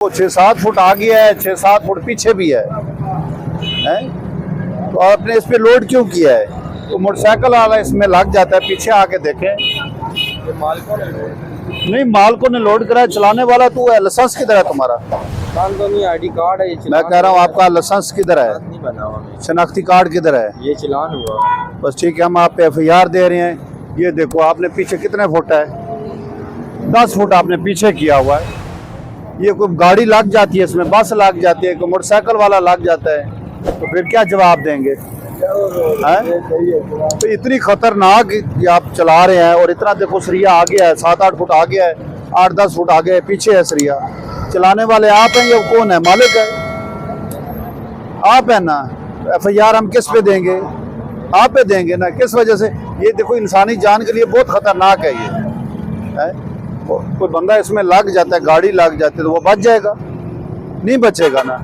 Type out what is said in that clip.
वो 6-7 फुट आगे है, 6-7 फुट पीछे भी है, हैं? तो आपने इस पे लोड क्यों किया है? तो मोटरसाइकिल वाला इसमें लग जाता है, पीछे आके देखें। नहीं, माल को ने लोड करा है, चलाने वाला तो है। लाइसेंस किधर है तुम्हारा? तो नहीं, आईडी कार्ड है ये। मैं कह रहा हूँ आपका लाइसेंस किधर है? नहीं बना हुआ, शनाख्ती कार्ड किधर है? ये चलान हुआ। बस ठीक है, हम आप पे FIR दे रहे हैं। ये देखो आपने पीछे कितने फुट है, 10 फुट आपने पीछे किया हुआ है। ये कोई गाड़ी लग जाती है इसमें, बस लग जाती है, कोई मोटरसाइकिल वाला लग जाता है, तो फिर क्या जवाब देंगे? तो इतनी खतरनाक ये आप चला रहे हैं, और इतना देखो सरिया आगे है, 7-8 फुट आगे है, 8-10 फुट आगे है, पीछे है सरिया। चलाने वाले आप हैं या कौन है? मालिक है आप है ना। FIR हम किस पे देंगे? आप पे देंगे ना। किस वजह से? ये देखो इंसानी जान के लिए बहुत खतरनाक है ये, है? कोई बंदा इसमें लग जाता है, गाड़ी लग जाती है, तो वो बच जाएगा? नहीं बचेगा ना।